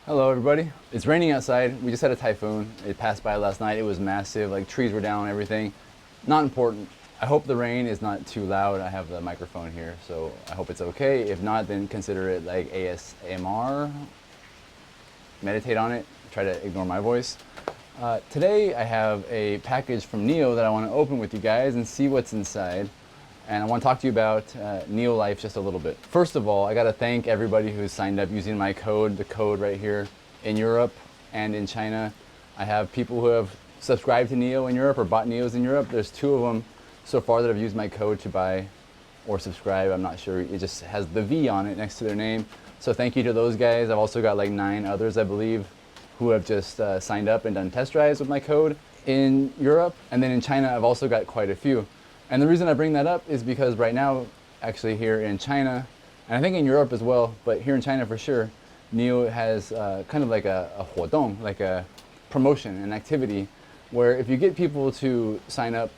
Hello everybody. It's raining outside. We just had a typhoon. It passed by last night. It was massive, like trees were down and everything. Not important. I hope the rain is not too loud. I have the microphone here, so I hope it's okay. If not, then consider it like ASMR. Meditate on it. Try to ignore my voice. Today I have a package from NIO that I want to open with you guys and see what's inside. And I want to talk to you about NeoLife just a little bit. First of all, I got to thank everybody who's signed up using my code, the code right here, in Europe and in China. I have people who have subscribed to NIO in Europe or bought NIOs in Europe. There's 2 of them so far that have used my code to buy or subscribe. I'm not sure. It just has the V on it next to their name. So thank you to those guys. I've also got like 9 others, I believe, who have just signed up and done test drives with my code in Europe. And then in China, I've also got quite a few. And the reason I bring that up is because right now, actually here in China, and I think in Europe as well, but here in China for sure, NIO has kind of like a 活动, like a promotion, an activity, where if you get people to sign up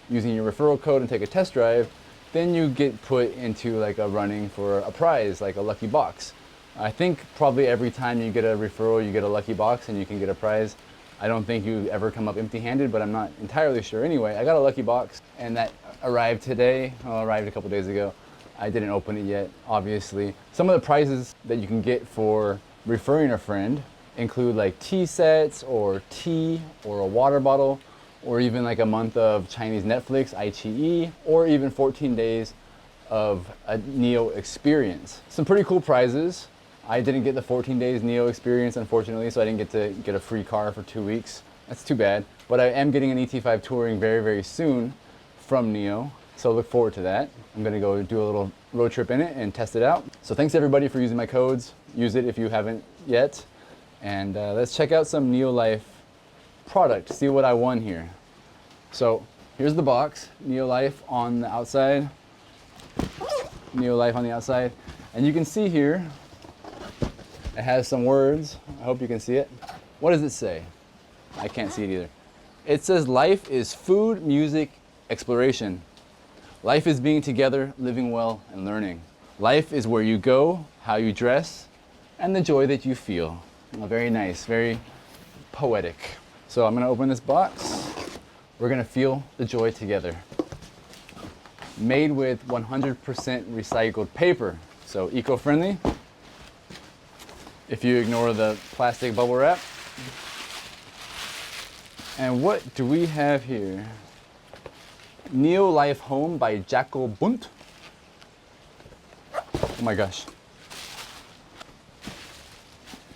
using your referral code and take a test drive, then you get put into like a running for a prize, like a lucky box. I think probably every time you get a referral, you get a lucky box and you can get a prize. I don't think you ever come up empty-handed, but I'm not entirely sure. Anyway, I got a lucky box and that arrived today, arrived a couple days ago. I didn't open it yet, obviously. Some of the prizes that you can get for referring a friend include like tea sets or tea or a water bottle or even like a month of Chinese Netflix, iQIYI, or even 14 days of a NIO experience. Some pretty cool prizes. I didn't get the 14 days NIO experience, unfortunately, so I didn't get to get a free car for 2 weeks. That's too bad. But I am getting an ET5 touring very, very soon from NIO, so look forward to that. I'm gonna go do a little road trip in it and test it out. So thanks everybody for using my codes. Use it if you haven't yet. And let's check out some NeoLife product, see what I won here. So here's the box, NeoLife on the outside. NeoLife on the outside. And you can see here, it has some words. I hope you can see it. What does it say? I can't see it either. It says life is food, music, exploration. Life is being together, living well, and learning. Life is where you go, how you dress, and the joy that you feel. Oh, very nice, very poetic. So I'm gonna open this box. We're gonna feel the joy together. Made with 100% recycled paper, so eco-friendly. If you ignore the plastic bubble wrap. And what do we have here? NeoLife Home by Jacko Bunt. Oh my gosh.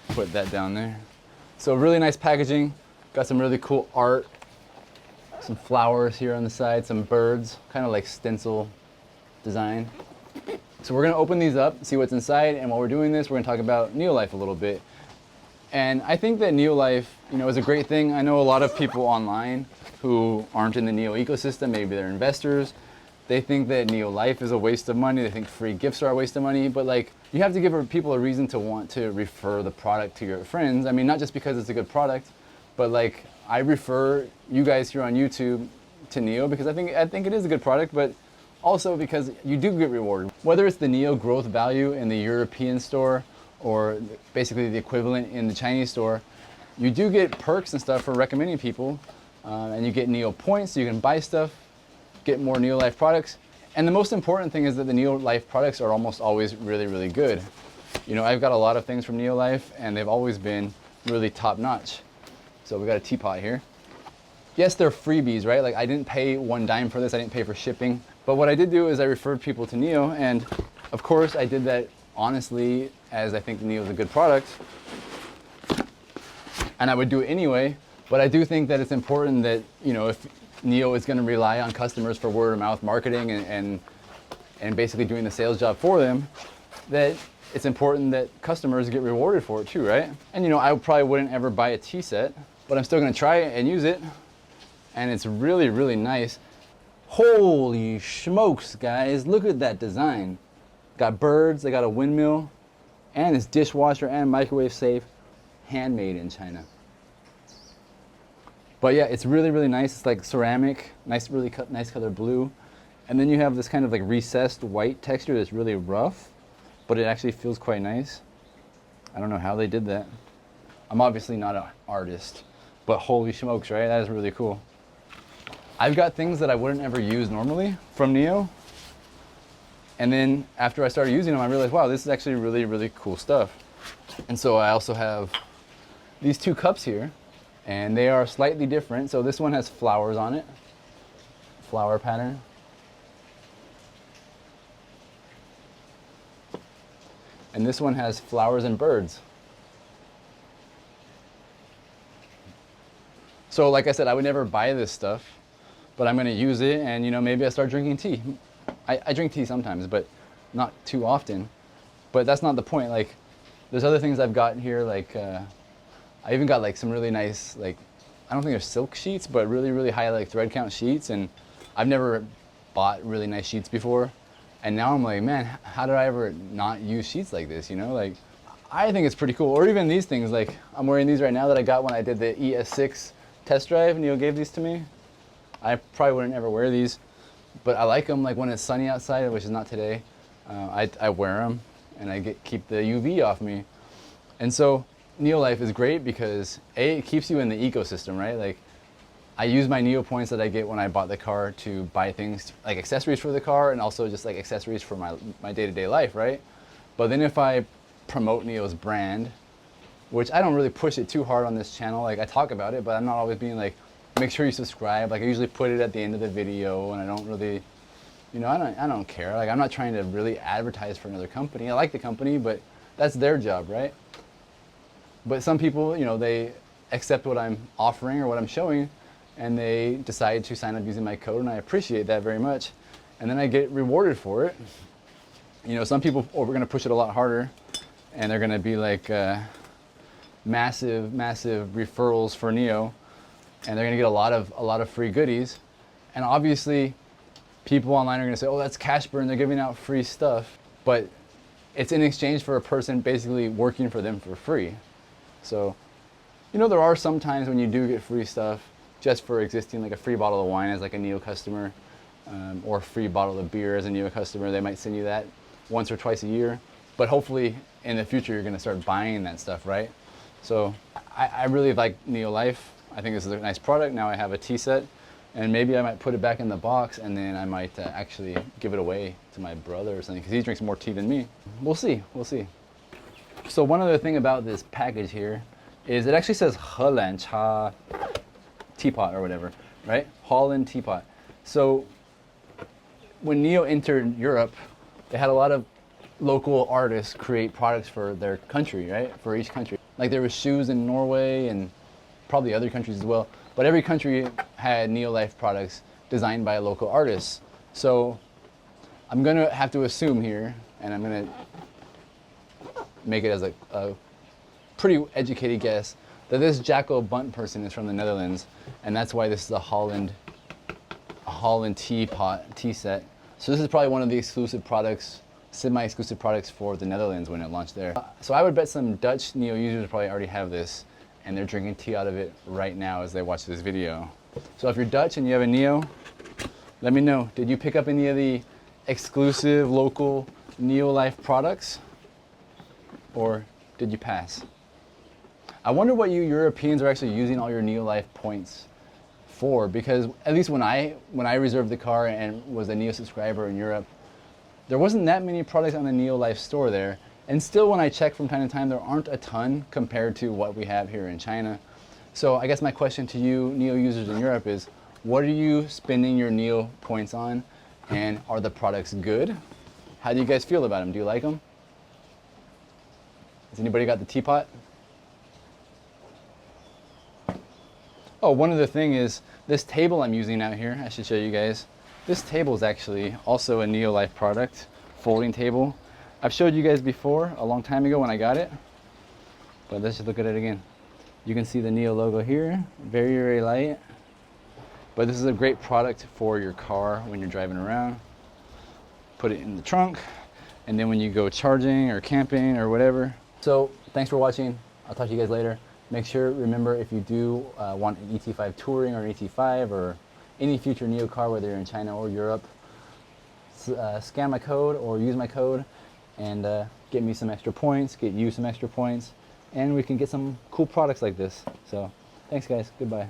Put that down there. So really nice packaging. Got some really cool art. Some flowers here on the side, some birds, kind of like stencil design. So we're gonna open these up, see what's inside, and while we're doing this, we're gonna talk about NeoLife a little bit. And I think that NeoLife, is a great thing. I know a lot of people online who aren't in the NIO ecosystem, maybe they're investors. They think that NeoLife is a waste of money. They think free gifts are a waste of money, but like, you have to give people a reason to want to refer the product to your friends. I mean, not just because it's a good product, but like, I refer you guys here on YouTube to NIO because I think it is a good product, but also because you do get rewarded. Whether it's the NIO growth value in the European store or basically the equivalent in the Chinese store, you do get perks and stuff for recommending people, and you get NIO points so you can buy stuff, get more NeoLife products. And the most important thing is that the NeoLife products are almost always really, really good. I've got a lot of things from NeoLife and they've always been really top notch. So we got a teapot here. Yes, they're freebies, right? Like I didn't pay 1 dime for this, I didn't pay for shipping. But what I did do is I referred people to NIO, and of course I did that honestly, as I think NIO is a good product. And I would do it anyway, but I do think that it's important that, if NIO is gonna rely on customers for word of mouth marketing and basically doing the sales job for them, that it's important that customers get rewarded for it too, right? And I probably wouldn't ever buy a tea set, but I'm still gonna try it and use it. And it's really, really nice. Holy smokes, guys, look at that design. Got birds, they got a windmill, and it's dishwasher and microwave safe, handmade in China. But yeah, it's really, really nice. It's like ceramic, nice, really nice color blue. And then you have this kind of like recessed white texture that's really rough, but it actually feels quite nice. I don't know how they did that. I'm obviously not an artist, but holy smokes, right? That is really cool. I've got things that I wouldn't ever use normally from NIO. And then after I started using them, I realized, wow, this is actually really, really cool stuff. And so I also have these two cups here, and they are slightly different. So this one has flowers on it, flower pattern. And this one has flowers and birds. So like I said, I would never buy this stuff, but I'm gonna use it, and you know, maybe I start drinking tea. I drink tea sometimes, but not too often. But that's not the point. Like, there's other things I've got here, like I even got like some really nice, like, I don't think they're silk sheets, but really, really high like thread count sheets. And I've never bought really nice sheets before. And now I'm like, man, how did I ever not use sheets like this, you know? Like, I think it's pretty cool. Or even these things, like I'm wearing these right now that I got when I did the ES6 test drive. NIO gave these to me. I probably wouldn't ever wear these, but I like them. Like when it's sunny outside, which is not today, I wear them and I keep the UV off me. And so NeoLife is great because A, it keeps you in the ecosystem, right? Like, I use my NIO points that I get when I bought the car to buy things like accessories for the car, and also just like accessories for my day-to-day life, right? But then if I promote NIO's brand, which I don't really push it too hard on this channel, like I talk about it, but I'm not always being like, make sure you subscribe. Like I usually put it at the end of the video, and I don't really, you know, I don't care. Like I'm not trying to really advertise for another company. I like the company, but that's their job, right? But some people, you know, they accept what I'm offering or what I'm showing, and they decide to sign up using my code, and I appreciate that very much. And then I get rewarded for it. You know, some people are going to push it a lot harder, and they're going to be like massive referrals for NIO, and they're going to get a lot of free goodies. And obviously, people online are going to say, "Oh, that's cash burn. They're giving out free stuff," but it's in exchange for a person basically working for them for free. So, you know, there are some times when you do get free stuff just for existing, like a free bottle of wine as like a NIO customer, or a free bottle of beer as a NIO customer. They might send you that once or twice a year, but hopefully in the future you're going to start buying that stuff, right? So I really like NeoLife. I think this is a nice product. Now I have a tea set, and maybe I might put it back in the box, and then I might actually give it away to my brother or something, because he drinks more tea than me. We'll see. So one other thing about this package here is it actually says Helan Cha teapot or whatever, right? Holland teapot. So when NIO entered Europe, they had a lot of local artists create products for their country, right? For each country. Like there was shoes in Norway and probably other countries as well. But every country had NeoLife products designed by local artists. So I'm gonna have to assume here, and I'm gonna make it as a pretty educated guess, that this Jacko Bunt person is from the Netherlands, and that's why this is a Holland tea set. So this is probably one of the exclusive products, semi-exclusive products for the Netherlands when it launched there. So I would bet some Dutch NIO users probably already have this, and they're drinking tea out of it right now as they watch this video. So if you're Dutch and you have a NIO, let me know. Did you pick up any of the exclusive local NeoLife products, or did you pass? I wonder what you Europeans are actually using all your NeoLife points for, because at least when I reserved the car and was a NIO subscriber in Europe, there wasn't that many products on the NeoLife store there. And still, when I check from time to time, there aren't a ton compared to what we have here in China. So I guess my question to you NIO users in Europe is, what are you spending your NIO points on, and are the products good? How do you guys feel about them? Do you like them? Has anybody got the teapot? Oh, one other thing is this table I'm using out here. I should show you guys. This table is actually also a NeoLife product, folding table. I've showed you guys before a long time ago when I got it, but let's just look at it again. You can see the NIO logo here, very, very light. But this is a great product for your car when you're driving around. Put it in the trunk, and then when you go charging or camping or whatever. So thanks for watching. I'll talk to you guys later. Make sure, remember, if you do want an ET5 Touring or an ET5 or any future NIO car, whether you're in China or Europe, scan my code or use my code and get me some extra points, get you some extra points, and we can get some cool products like this. So thanks guys, goodbye.